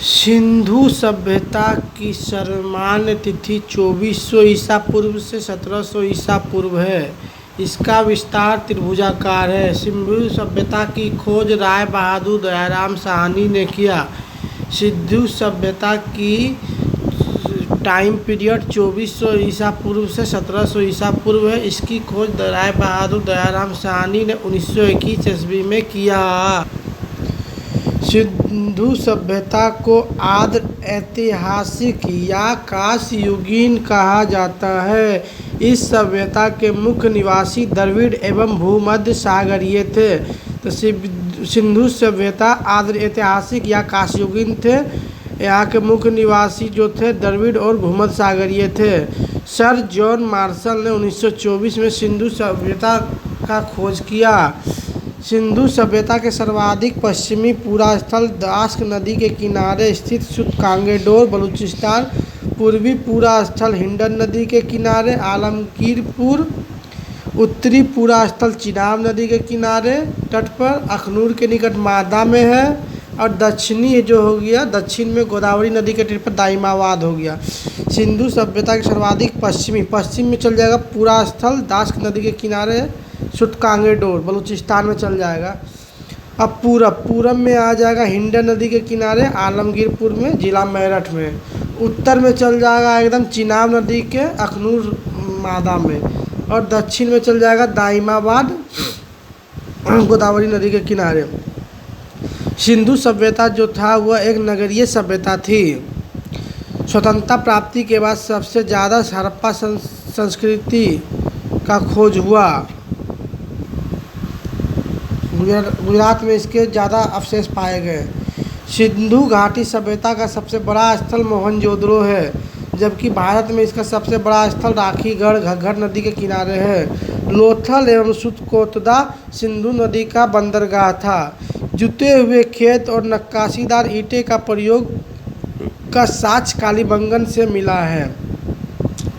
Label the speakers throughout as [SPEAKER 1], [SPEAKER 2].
[SPEAKER 1] सिंधु सभ्यता की सामान्य तिथि 2400 ईसा पूर्व से 1700 ईसा पूर्व है। इसका विस्तार त्रिभुजाकार है। सिंधु सभ्यता की खोज राय बहादुर दयाराम साहनी ने किया। सिंधु सभ्यता की टाइम पीरियड 2400 ईसा पूर्व से 1700 ईसा पूर्व है। इसकी खोज राय बहादुर दयाराम साहनी ने 1921 ईस्वी में किया। सिंधु सभ्यता को आद्य ऐतिहासिक या कांस्ययुगीन कहा जाता है। इस सभ्यता के मुख्य निवासी द्रविड़ एवं भूमध्य सागरीय थे। तो सिंधु सभ्यता आद्य ऐतिहासिक या कांस्ययुगीन थे। यहाँ के मुख्य निवासी जो थे द्रविड़ और भूमध्य सागरीय थे। सर जॉन मार्शल ने 1924 में सिंधु सभ्यता का खोज किया। सिंधु सभ्यता के सर्वाधिक पश्चिमी पूरा स्थल दास्क नदी के किनारे स्थित सुतकांगेडोर बलूचिस्तान, पूर्वी पूरा स्थल हिंडन नदी के किनारे आलमगीरपुर, उत्तरी पूरा स्थल चिनाब नदी के किनारे तट पर अखनूर के निकट मादा में है, और दक्षिणी जो हो गया दक्षिण में गोदावरी नदी के तट पर दाइमाबाद हो गया। सिंधु सभ्यता के सर्वाधिक पश्चिम में चल जाएगा पूरा स्थल दास्क नदी के किनारे सुतकांगेडोर बलूचिस्तान में चल जाएगा। अब पूरब में आ जाएगा हिंडन नदी के किनारे आलमगीरपुर में जिला मेरठ में। उत्तर में चल जाएगा एकदम चिनाब नदी के अखनूर मादा में, और दक्षिण में चल जाएगा दाइमाबाद गोदावरी नदी के किनारे। सिंधु सभ्यता जो था वह एक नगरीय सभ्यता थी। स्वतंत्रता प्राप्ति के बाद सबसे ज़्यादा हड़प्पा संस्कृति का खोज हुआ। गुजरात में इसके ज़्यादा अवशेष पाए गए। सिंधु घाटी सभ्यता का सबसे बड़ा स्थल मोहनजोदड़ो है, जबकि भारत में इसका सबसे बड़ा स्थल राखीगढ़ घग्गर नदी के किनारे है। लोथल एवं सुतकोतदा सिंधु नदी का बंदरगाह था। जुते हुए खेत और नक्काशीदार ईंटें का प्रयोग का साक्ष्य कालीबंगन से मिला है।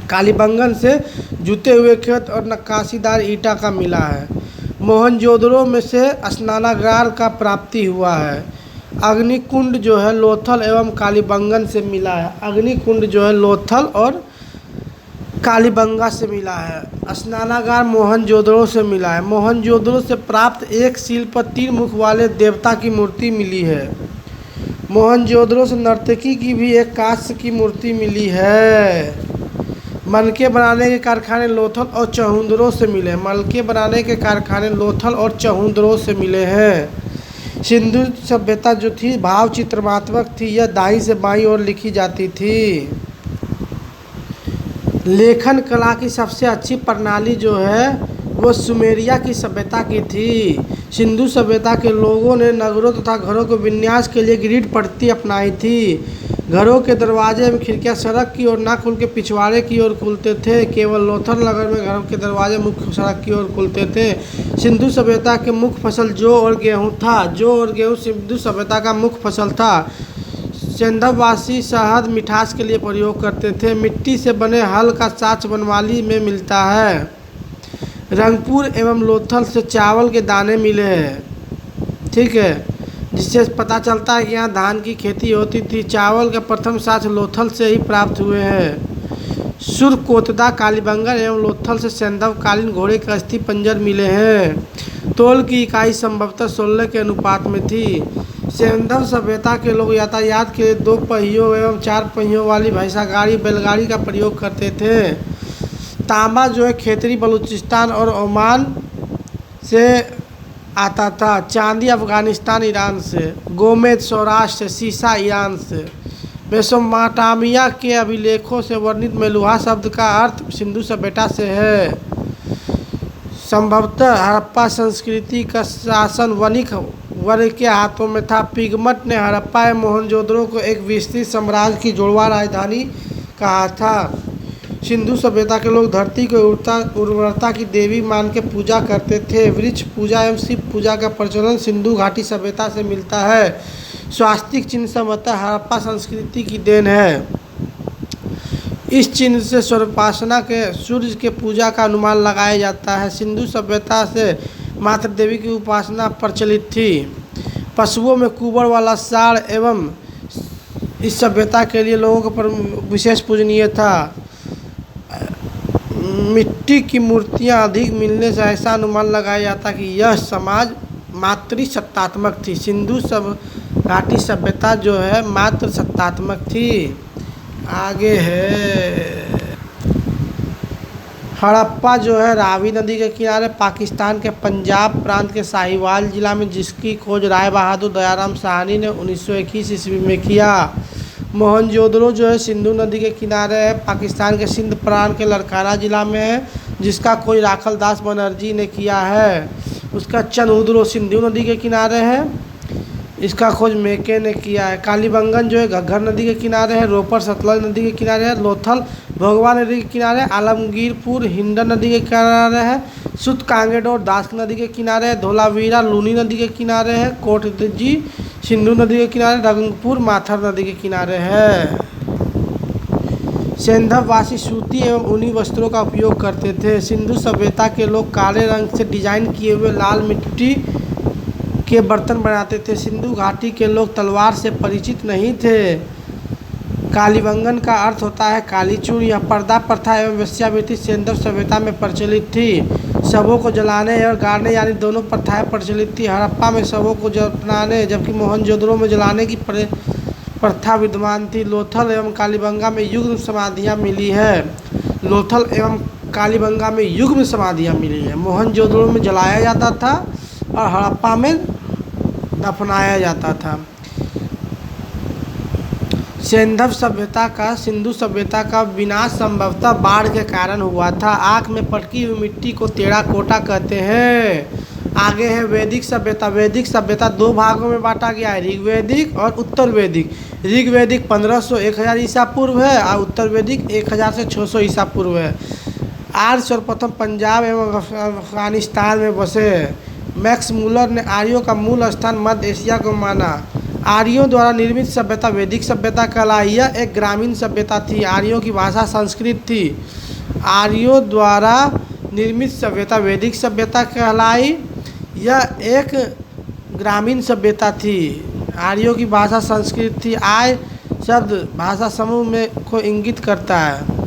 [SPEAKER 1] कालीबंगन से जुते हुए खेत और नक्काशीदार ईंटा का मिला है। मोहनजोदड़ो में से स्नानागार का प्राप्ति हुआ है। अग्निकुंड जो है लोथल एवं कालीबंगन से मिला है। अग्निकुंड जो है लोथल और कालीबंगा से मिला है। स्नानागार मोहनजोदड़ो से मिला है। मोहनजोदड़ो से प्राप्त एक शिल्प पर 3 मुख वाले देवता की मूर्ति मिली है। मोहनजोदड़ो से नर्तकी की भी एक कांस्य की मूर्ति मिली है। मलके बनाने के कारखाने लोथल और चहुंदरो से मिले। मलके बनाने के कारखाने लोथल और चहुंदरो से मिले हैं। सिंधु सभ्यता जो थी भाव चित्रमात्मक थी। यह दाईं से बाईं ओर लिखी जाती थी। लेखन कला की सबसे अच्छी प्रणाली जो है वह सुमेरिया की सभ्यता की थी। सिंधु सभ्यता के लोगों ने नगरों तथा घरों के विन्यास के लिए ग्रिड पद्धति अपनाई थी। घरों के दरवाजे एवं खिड़कियां सड़क की ओर न खुल के पिछवाड़े की ओर खुलते थे। केवल लोथल नगर में घरों के दरवाजे मुख्य सड़क की ओर खुलते थे। सिंधु सभ्यता के मुख्य फसल जौ और गेहूँ था। जौ और गेहूँ सिंधु सभ्यता का मुख्य फसल था। सिंधवासी शहद मिठास के लिए प्रयोग करते थे। मिट्टी से बने हल का साक्ष्य बनवाली में मिलता है। रंगपुर एवं लोथल से चावल के दाने मिले हैं, ठीक है, जिससे पता चलता है कि यहाँ धान की खेती होती थी। चावल का प्रथम साक्ष्य लोथल से ही प्राप्त हुए हैं। सुरकोतदा कालीबंगन एवं लोथल से सैंधवकालीन घोड़े के अस्थि पंजर मिले हैं। तोल की इकाई संभवतः 16 के अनुपात में थी। सैंधव सभ्यता के लोग यातायात के लिए 2 पहियों एवं 4 पहियों वाली भैंसा गाड़ी बैलगाड़ी का प्रयोग करते थे। तांबा जो है खेतरी बलूचिस्तान और ओमान से आता था। चांदी अफगानिस्तान ईरान से। गोमेद सौराष्ट्र से। सीसा ईरान से। मेसोपोटामिया के अभिलेखों से वर्णित मेलुहा शब्द का अर्थ सिंधु सभ्यता से है। संभवतः हड़प्पा संस्कृति का शासन वणिक वर्ग के हाथों में था। पिगमट ने हड़प्पा एवं मोहनजोदड़ो को एक विस्तृत साम्राज्य की जुड़वा राजधानी कहा था। सिंधु सभ्यता के लोग धरती को उर्वरता की देवी मान के पूजा करते थे। वृक्ष पूजा एवं शिव पूजा का प्रचलन सिंधु घाटी सभ्यता से मिलता है। स्वास्तिक चिन्ह संभवतः हड़प्पा संस्कृति की देन है। इस चिन्ह से स्वरूपासना के सूर्य के पूजा का अनुमान लगाया जाता है। सिंधु सभ्यता से मातृ देवी की उपासना प्रचलित थी। पशुओं में कुबड़ वाला साड़ एवं इस सभ्यता के लिए लोगों पर विशेष पूजनीय था। मिट्टी की मूर्तियां अधिक मिलने से ऐसा अनुमान लगाया जाता कि यह समाज मातृसत्तात्मक थी। सिंधु सब घाटी सभ्यता जो है मातृ सत्तात्मक थी। आगे है हड़प्पा जो है रावी नदी के किनारे पाकिस्तान के पंजाब प्रांत के साहिवाल जिला में, जिसकी खोज राय बहादुर दयाराम साहनी ने 1921 ईस्वी में किया। मोहनजोदड़ो जो है सिंधु नदी के किनारे है, पाकिस्तान के सिंध प्रांत के लड़काना जिला में है, जिसका खोज राखल दास बनर्जी ने किया है। उसका चंदुद्रो सिंधु नदी के किनारे है, इसका खोज मेके ने किया है। कालीबंगन जो है घग्गर नदी के किनारे है, रोपर सतलज नदी के किनारे है, लोथल भोगवा नदी के किनारे, आलमगीरपुर हिंडन नदी के किनारे है, सुत कांगेडोर दास नदी के किनारे है, धोलावीरा लूनी नदी के किनारे है, कोटजी सिंधु नदी के किनारे, रंगपुर माथर नदी के किनारे है। सेंधव वासी सूती एवं ऊनी वस्त्रों का उपयोग करते थे। सिंधु सभ्यता के लोग काले रंग से डिजाइन किए हुए लाल मिट्टी के बर्तन बनाते थे। सिंधु घाटी के लोग तलवार से परिचित नहीं थे। कालीबंगन का अर्थ होता है कालीचूर। यह पर्दा प्रथा एवं वेश्यावृत्ति सिंधु सभ्यता में प्रचलित थी। शवों को जलाने और गाड़ने यानी दोनों प्रथाएं प्रचलित थी। हड़प्पा में शवों को जलाने जबकि मोहनजोदड़ो में जलाने की प्रथा विद्यमान थी। लोथल एवं कालीबंगा में युग्म समाधियाँ मिली है। लोथल एवं कालीबंगा में युग्म समाधियाँ मिली है। मोहनजोदड़ो में जलाया जाता था और हड़प्पा में दफनाया जाता था। सिंधु सभ्यता का विनाश संभवतः बाढ़ के कारण हुआ था। आँख में पटकी हुई मिट्टी को टेराकोटा कहते हैं। आगे है वैदिक सभ्यता। वैदिक सभ्यता दो भागों में बांटा गया है, ऋग्वैदिक और उत्तर वैदिक। ऋग्वैदिक 1500-1000 ईसा पूर्व है और उत्तर वैदिक 1000 से 600 ईसा पूर्व है। आर्य सर्वप्रथम पंजाब एवं अफगानिस्तान में बसे। मैक्स मूलर ने आर्यों का मूल स्थान मध्य एशिया को माना। आर्यों द्वारा निर्मित सभ्यता वैदिक सभ्यता कहलाई। यह एक ग्रामीण सभ्यता थी। आर्यों की भाषा संस्कृत थी। आर्यों द्वारा निर्मित सभ्यता वैदिक सभ्यता कहलाई। यह एक ग्रामीण सभ्यता थी। आर्यों की भाषा संस्कृत थी। आर्य शब्द भाषा समूह में को इंगित करता है।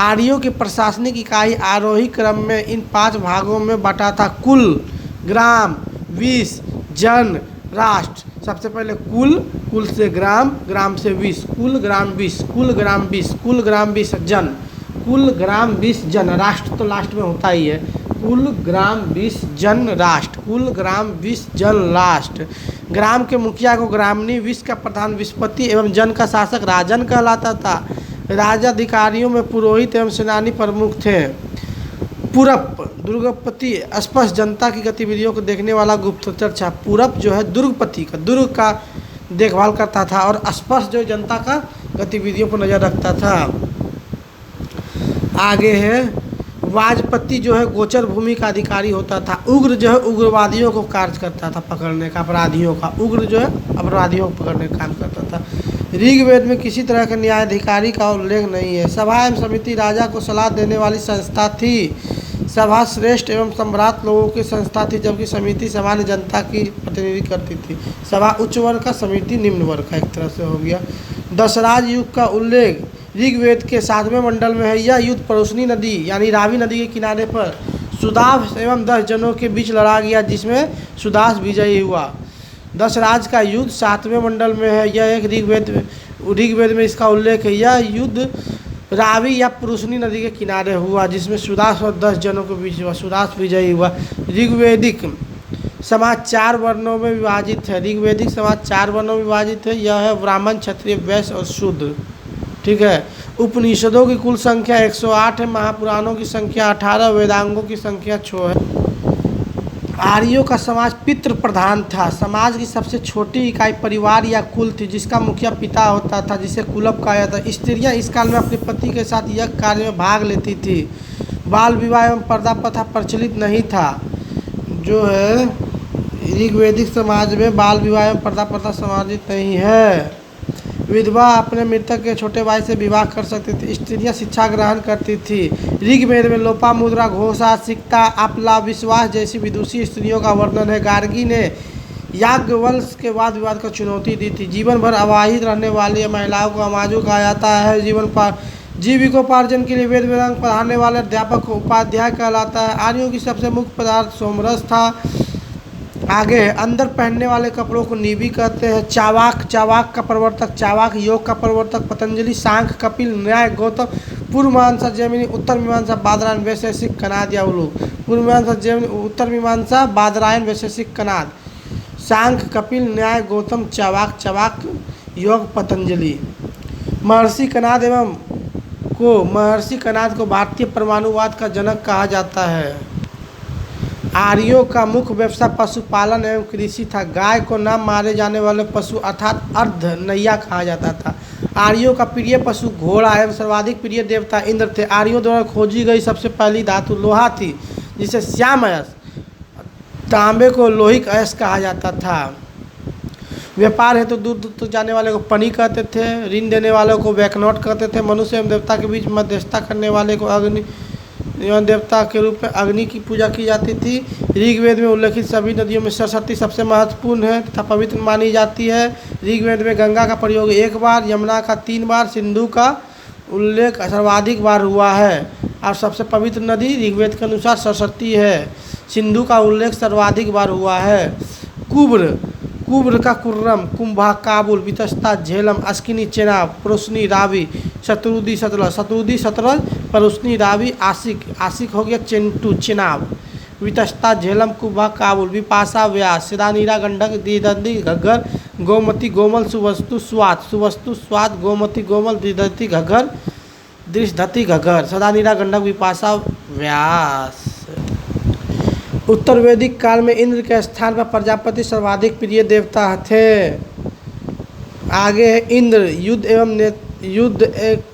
[SPEAKER 1] आर्यों की प्रशासनिक इकाई आरोही क्रम में इन 5 भागों में बटा था: कुल, ग्राम, विष, जन, राष्ट्र। सबसे पहले कुल, कुल से ग्राम, ग्राम से विष, कुल ग्राम विष, कुल ग्राम विष, कुल ग्राम विष, जन, कुल ग्राम विष, जन। राष्ट्र तो लास्ट में होता ही है। कुल ग्राम विष जन राष्ट्र, कुल ग्राम विष जन राष्ट्र। ग्राम के मुखिया को ग्रामणी, विष का प्रधान विषपति एवं जन का शासक राजन कहलाता था। राजाधिकारियों में पुरोहित एवं सेनानी प्रमुख थे। पुरप दुर्गपति स्पष्ट जनता की गतिविधियों को देखने वाला गुप्तचर था। पुरप जो है दुर्गपति का, दुर्ग का देखभाल करता था और स्पष्ट जो जनता का गतिविधियों पर नजर रखता था। आगे है वाजपति जो है गोचर भूमि का अधिकारी होता था। उग्र जो है उग्रवादियों को कार्य करता था, पकड़ने का, अपराधियों का। उग्र जो है अपराधियों को पकड़ने का काम करता था। ऋग्वेद में किसी तरह के न्यायाधिकारी का उल्लेख नहीं है। सभा एवं समिति राजा को सलाह देने वाली संस्था थी। सभा श्रेष्ठ एवं सम्राट लोगों की संस्था थी, जबकि समिति सामान्य जनता की प्रतिनिधि करती थी। सभा उच्च वर्ग का, समिति निम्न वर्ग का, एक तरह से हो गया। दशराज युग का उल्लेख ऋग्वेद के 7वें मंडल में है। यह युद्ध परोसनी नदी यानी रावी नदी के किनारे पर सुदास एवं 10 जनों के बीच लड़ा गया, जिसमें सुदास विजयी हुआ। दशराज का युद्ध 7वें मंडल में है। यह एक ऋग्वेद में इसका उल्लेख है। यह युद्ध रावी या पुरुषनी नदी के किनारे हुआ, जिसमें सुदास और 10 जनों के बीच हुआ। सुदास विजयी हुआ। ऋग्वेदिक समाज 4 वर्णों में विभाजित है। ऋग्वेदिक समाज 4 वर्णों में विभाजित है। यह है ब्राह्मण, क्षत्रिय, वैश्य और शूद्र। ठीक है। उपनिषदों की कुल संख्या 108 है। महापुराणों की संख्या 18, वेदांगों की संख्या 6 है। आर्यों का समाज पितृ प्रधान था। समाज की सबसे छोटी इकाई परिवार या कुल थी, जिसका मुखिया पिता होता था, जिसे कुलप कहा जाता था। स्त्रियां इस काल में अपने पति के साथ यज्ञ कार्य में भाग लेती थी। बाल विवाह एवं पर्दा प्रथा प्रचलित नहीं था। जो है ऋग्वेदिक समाज में बाल विवाह एवं पर्दा प्रथा समाजित नहीं है। विधवा अपने मृतक के छोटे भाई से विवाह कर सकती थी। स्त्रियां शिक्षा ग्रहण करती थी। ऋग्वेद में लोपामुद्रा, घोषा, सिक्ता, आपला, विश्वास जैसी विदुषी स्त्रियों का वर्णन है। गार्गी ने याज्ञवल्क्य के वाद विवाद को चुनौती दी थी। जीवन भर अविवाहित रहने वाली महिलाओं को अमाजु कहा जाता है। जीविकोपार्जन के लिए वेद वेदांग पढ़ाने वाले अध्यापक को उपाध्याय कहलाता है। आर्यों की सबसे मुख्य पदार्थ सोमरस था। आगे है, अंदर पहनने वाले कपड़ों को नीबी कहते हैं। चावाक, चावाक का प्रवर्तक चावाक, योग का प्रवर्तक पतंजलि, सांख्य, कपिल, न्याय, गौतम, पूर्व मीमांसा जैमिनी, उत्तर मीमांसा बादरायण, वैशेषिक, कनाद या उलूक। पूर्व मीमांसा जैमिनी, उत्तर मीमांसा बादरायण, वैशेषिक, कनाद। सांख्य, कपिल, न्याय, गौतम, चावाक, चावाक, योग, पतंजलि। महर्षि कनाद को भारतीय परमाणुवाद का जनक कहा जाता है। आर्यों का मुख्य व्यवसाय पशुपालन एवं कृषि था। गाय को न मारे जाने वाले पशु अर्थात अर्धनैया कहा जाता था। आर्यों का प्रिय पशु घोड़ा एवं सर्वाधिक प्रिय देवता इंद्र थे। आर्यों द्वारा खोजी गई सबसे पहली धातु लोहा थी, जिसे श्याम अयस्क, तांबे को लोहिक अयस्क कहा जाता था। व्यापार है तो दूर दूर तक जाने वाले को पनी कहते थे। ऋण देने वालों को बैकनोट कहते थे। मनुष्य एवं देवता के बीच मध्यस्थता करने वाले को अग्नि एवं देवता के रूप में अग्नि की पूजा की जाती थी। ऋग्वेद में उल्लेखित सभी नदियों में सरस्वती सबसे महत्वपूर्ण है तथा पवित्र मानी जाती है। ऋग्वेद में गंगा का प्रयोग 1 बार, यमुना का 3 बार, सिंधु का उल्लेख सर्वाधिक बार हुआ है। और सबसे पवित्र नदी ऋग्वेद के अनुसार सरस्वती है। सिंधु का उल्लेख सर्वाधिक बार हुआ है। कुब्र का कुर्रम, कुंभा, काबुल, वितस्ता, झेलम, अस्किनी, चेनाब, परुस्नी, रावी, शत्रुदी, शतरज, परुस्नी, रावी, आशिक हो गया चेंटू, चेनाब, वितस्ता, झेलम, कुंभा, काबुल, विपाशा, व्यास, सिदानीरा, गंडक, दीदंती, घग्गर, गोमती, गोमल, सुवस्तु, स्वात, गोमती, गोमल, दीदंती, घग्गर, दृशधति, घग्गर, सदानीरा, गंडक, विपाशा, व्यास। उत्तर वैदिक काल में इंद्र के स्थान पर प्रजापति सर्वाधिक प्रिय देवता थे। आगे है इंद्र युद्ध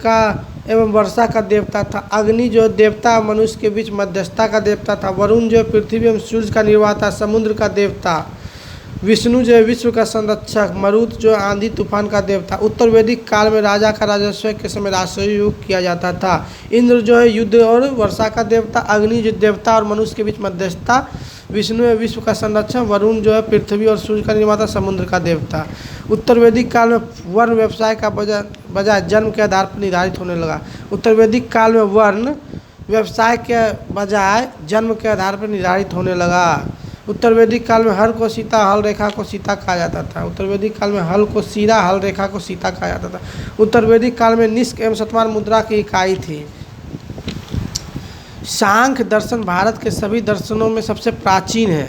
[SPEAKER 1] का एवं वर्षा का देवता था। अग्नि जो देवता मनुष्य के बीच मध्यस्थता का देवता था। वरुण जो पृथ्वी एवं सूर्य का निर्माता, समुद्र का देवता। विष्णु जो है विश्व का संरक्षक। मरुत जो आंधी तूफान का देवता। उत्तर वैदिक काल में राजा का राजस्व के समय राजस्व किया जाता था। इंद्र जो है युद्ध और वर्षा का देवता। अग्नि जो देवता और मनुष्य के बीच मध्यस्थता। विष्णु है विश्व का संरक्षक। वरुण जो है पृथ्वी और सूर्य का निर्माता, समुद्र का देवता। उत्तर वैदिक काल में वर्ण व्यवसाय का बजाय जन्म के आधार पर निर्धारित होने लगा। उत्तर वैदिक काल में वर्ण व्यवसाय के बजाय जन्म के आधार पर निर्धारित होने लगा। उत्तर वैदिक काल में हर को सीता, हल रेखा को सीता कहा जाता था। उत्तर वैदिक काल में हल को सीरा, हल रेखा को सीता कहा जाता था। उत्तर वैदिक काल में निष्क एवं शतमान मुद्रा की इकाई थी। सांख्य दर्शन भारत के सभी दर्शनों में सबसे प्राचीन है।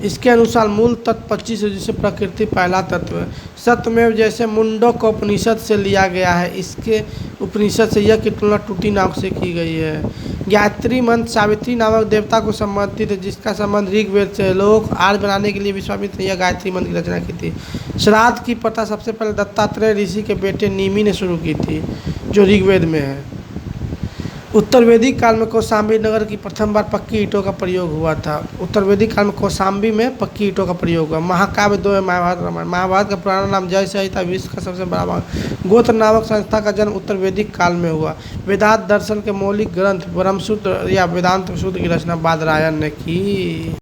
[SPEAKER 1] इसके अनुसार मूल तत्व 25 है, जिसे प्रकृति पहला तत्व है। सत्यमेव जैसे मुंडक को उपनिषद से लिया गया है, इसके उपनिषद से यह की तुलना टूटी नाम से की गई है। गायत्री मंत्र सावित्री नामक देवता को संबंधित है, जिसका संबंध ऋग्वेद से। लोग आर्य बनाने के लिए विश्वामित्र ने यह गायत्री मंत्र की रचना की थी। श्राद्ध की प्रथा सबसे पहले दत्तात्रेय ऋषि के बेटे नीमि ने शुरू की थी, जो ऋग्वेद में है। उत्तर वैदिक काल में कौशाम्बी नगर की प्रथम बार पक्की ईंटों का प्रयोग हुआ था। उत्तर वैदिक काल में कौशाम्बी में पक्की ईंटों का प्रयोग हुआ। महाकाव्य 2 है, महाभारत, रामायण। महाभारत का पुराना नाम जय संहिता, विश्व का सबसे बड़ा भाग। गोत्र नामक संस्था का जन्म उत्तर वैदिक काल में हुआ। वेदांत दर्शन के मौलिक ग्रंथ ब्रह्मसूत्र या वेदांत सूत्र की रचना बादरायण ने की।